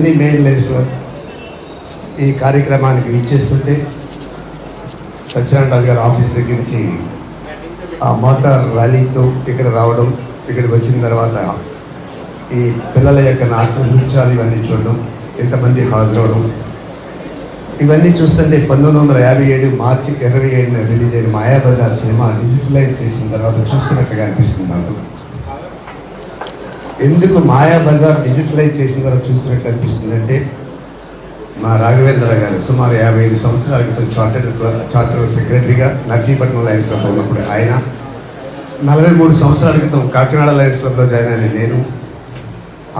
ఎన్ని మెయిల్స్ ఈ కార్యక్రమానికి ఇచ్చేస్తుంటే సత్యనారాయణ రాజు గారి ఆఫీస్ దగ్గర నుంచి ఆ మోటార్ ర్యాలీతో ఇక్కడ రావడం, ఇక్కడికి వచ్చిన తర్వాత ఈ పిల్లల యొక్క నాట్యం నృత్యాలు ఇవన్నీ చూడడం, ఎంతమంది హాజరవడం, ఇవన్నీ చూస్తుంటే 1957 మార్చి 27న రిలీజ్ అయిన మాయాబజార్ సినిమా డిజిటలైజ్ చేసిన తర్వాత చూస్తున్నట్టుగా అనిపిస్తుంది నాకు. ఎందుకు మాయాబజార్ డిజిటలైజ్ చేసిన తర్వాత చూస్తున్నట్టు అనిపిస్తుంది అంటే, మా రాఘవేంద్ర గారు సుమారు 55 సంవత్సరాల క్రితం చార్టర్ సెక్రటరీగా నర్సీపట్నం లయన్స్ క్లబ్లో ఉన్నప్పుడు ఆయన, 43 సంవత్సరాల క్రితం కాకినాడ లయన్స్ క్లబ్లో జాయిన్ అయిన నేను.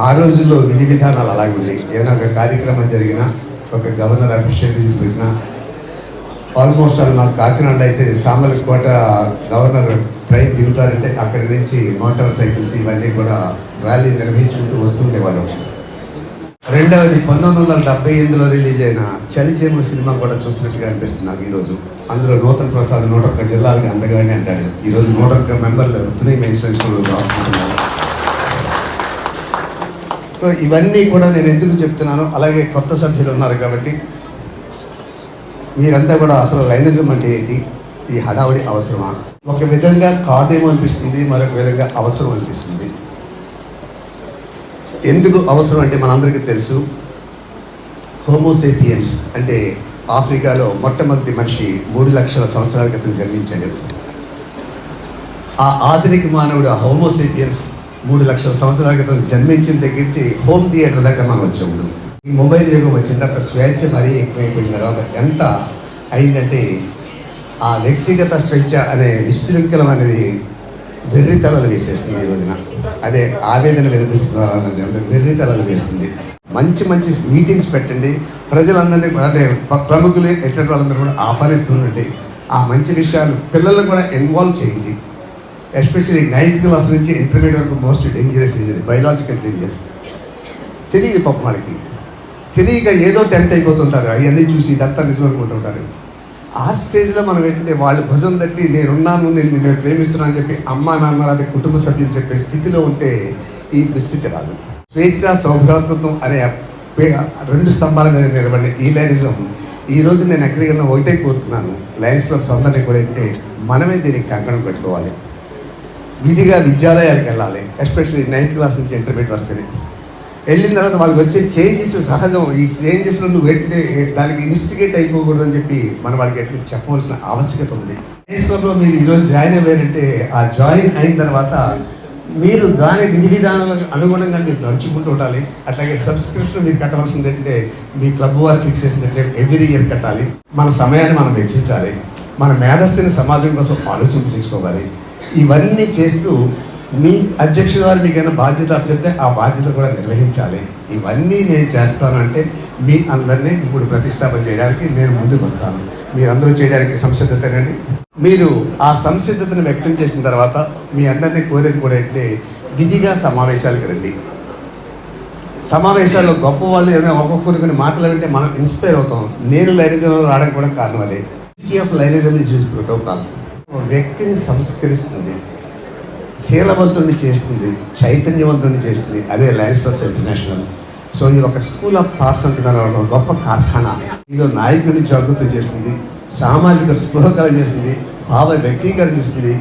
ఆ రోజుల్లో విధి విధానాలు అలాగే ఉండేవి. ఏదైనా ఒక కార్యక్రమం జరిగినా, ఒక గవర్నర్ అఫీషియల్ విజిట్ చేసిన, ఆల్మోస్ట్ అది మాకు కాకినాడలో అయితే సామర్లకోట గవర్నర్ ట్రైన్ దిగుతారంటే అక్కడి నుంచి మోటార్ సైకిల్స్ ఇవన్నీ కూడా ర్యాలీ నిర్వహించుకుంటూ వస్తుండేవాళ్ళం. రెండవది 1978లో రిలీజ్ అయిన చలిచేమ సినిమా కూడా చూసినట్టుగా అనిపిస్తుంది నాకు ఈరోజు. అందులో నూతన్ ప్రసాద్ 101 జిల్లాలకి అందగానే అంటాడు. ఈరోజు 101 మెంబర్లు తుని మెన్షన్స్ రాసుకుంటున్నారు. సో ఇవన్నీ కూడా నేను ఎందుకు చెప్తున్నాను, అలాగే కొత్త సభ్యులు ఉన్నారు కాబట్టి మీరంతా కూడా అసలు లైనిజం అంటే ఏంటి, ఈ హడావుడి అవసరమా, ఒక విధంగా కాదేమో అనిపిస్తుంది, మరొక విధంగా అవసరం అనిపిస్తుంది. ఎందుకు అవసరం అంటే మనందరికీ తెలుసు, హోమోసేపియన్స్ అంటే ఆఫ్రికాలో మొట్టమొదటి మనిషి 3 లక్షల సంవత్సరాల క్రితం జన్మించాడు. ఆ ఆధునిక మానవుడు హోమోసేపియన్స్ 3 లక్షల సంవత్సరాల క్రితం జన్మించిన దగ్గర నుంచి హోమ్ థియేటర్ దగ్గర మనం వచ్చాము. ఈ మొబైల్ యుగం వచ్చిన తర్వాత స్వేచ్ఛ మరీ ఎక్కువైపోయిన తర్వాత ఎంత అయిందంటే, ఆ వ్యక్తిగత స్వేచ్ఛ అనే విశృంఖలం అనేది వెర్రితలలు వేసేస్తుంది. ఈ రోజున అదే ఆవేదన వినిపిస్తున్నారు, వెర్రితలలు వేస్తుంది. మంచి మంచి మీటింగ్స్ పెట్టండి, ప్రజలందరినీ అంటే ప్రముఖులు ఎటువంటి వాళ్ళందరూ కూడా ఆహ్వానిస్తుండండి. ఆ మంచి విషయాలు పిల్లలను కూడా ఇన్వాల్వ్ చేయండి. ఎస్పెషల్లీ 9th క్లాస్ నుంచి ఇంటర్మీడియట్ వరకు most dangerous changes, biological changes. తెలియదు పాపం వాళ్ళకి, తెలియక ఏదో టెంప్ట్ అయిపోతుంటారు, అవన్నీ చూసి ఇదంతా నిజం అనుకుంటుంటారు. ఆ స్టేజ్లో మనం ఏంటంటే వాళ్ళు భుజం తట్టి నేనున్నాను, నేను ప్రేమిస్తున్నాను అని చెప్పి అమ్మ నాన్న అదే కుటుంబ సభ్యులు చెప్పే స్థితిలో ఉంటే ఈ దుస్థితి రాదు. స్వేచ్ఛ సౌభ్రాతృత్వం అనే 2 స్తంభాల మీద నిలబడిన ఈ లైనిజం ఈరోజు నేను ఎక్కడికి వెళ్ళినా ఒకటే కోరుతున్నాను, లయన్స్ క్లబ్స్ అందరినీ కూడా అంటే మనమే దీనికి కంకణం పెట్టుకోవాలి. విధిగా విద్యాలయాలకు వెళ్ళాలి, ఎస్పెషల్లీ 9th క్లాస్ నుంచి ఇంటర్మీడియట్ వరకు. వెళ్ళిన తర్వాత వాళ్ళకి వచ్చే చేంజెస్ సహజం. ఈ చేంజెస్లో నువ్వు ఎట్టే దానికి ఇన్స్టిగేట్ అయిపోకూడదు అని చెప్పి మనం వాళ్ళకి ఎట్లా చెప్పవలసిన ఆవశ్యకత ఉంది. దేశంలో మీరు ఈరోజు జాయిన్ అయ్యారంటే ఆ జాయిన్ అయిన తర్వాత మీరు దాని విధి విధానాలకు అనుగుణంగా మీరు నడుచుకుంటూ ఉండాలి. అట్లాగే సబ్స్క్రిప్షన్ మీరు కట్టవలసింది ఏంటంటే మీ క్లబ్ వారు ఫిక్స్ చేసినట్టే ఎవ్రీ ఇయర్ కట్టాలి. మన సమయాన్ని మనం వెచ్చించాలి, మన మేధస్సుని సమాజం కోసం ఆలోచన చేసుకోవాలి. ఇవన్నీ చేస్తూ మీ అధ్యక్షుడు వారు మీకైనా బాధ్యత చెప్తే ఆ బాధ్యత కూడా నిర్వహించాలి. ఇవన్నీ నేను చేస్తానంటే మీ అందరినీ ఇప్పుడు ప్రతిష్టాపన చేయడానికి నేను ముందుకు వస్తాను. మీరందరూ చేయడానికి సంసిద్ధతనండి. మీరు ఆ సంసిద్ధతను వ్యక్తం చేసిన తర్వాత మీ అందరినీ కోరేది కూడా అంటే విధిగా సమావేశాలకు రండి. సమావేశాల్లో గొప్ప వాళ్ళు ఏమైనా ఒక్కొక్కరికి మాటలు వింటే మనం ఇన్స్పైర్ అవుతాం. నేను లైనిజంలో రావడానికి కూడా కారణం అదే. Of లైనిజం is use protocol. వ్యక్తిని సంస్కరిస్తుంది, శీలవంతుడిని చేస్తుంది, చైతన్యవంతుడిని చేస్తుంది. అదే లయన్స్ క్లబ్స్ ఇంటర్నేషనల్. సో ఇది ఒక స్కూల్ ఆఫ్ థాట్స్ అంటున్నారు, గొప్ప కార్ఖానా. ఇది నాయకుడిని జాగృతం చేస్తుంది, సామాజిక స్పృహ కలిగజేస్తుంది, భావ వ్యక్తీకరణ ఇస్తుంది,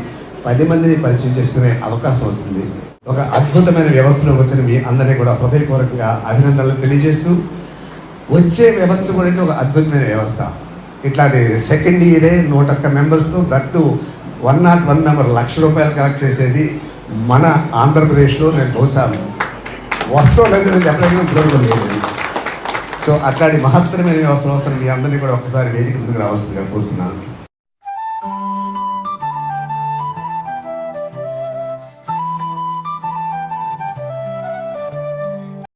10 మందిని పరిచయం చేసుకునే అవకాశం వస్తుంది. ఒక అద్భుతమైన వ్యవస్థలో వచ్చిన మీ అందరినీ కూడా హృదయపూర్వకంగా అభినందనలు తెలియజేస్తూ, వచ్చే వ్యవస్థ కూడా ఒక అద్భుతమైన వ్యవస్థ. ఇట్లాంటి సెకండ్ ఇయరే 101 మెంబర్స్తో దట్టు 101 మెంబర్ ₹1,00,000 కలెక్ట్ చేసేది మన ఆంధ్రప్రదేశ్లో నేను బహుశా వస్తువు లేదని చెప్పలేదు, లేదు. సో అట్లాంటి మహత్తరమైన వ్యవస్థ మీ అందరినీ కూడా ఒకసారి వేదిక ముందుకు రావాల్సిందిగా కోరుతున్నాను.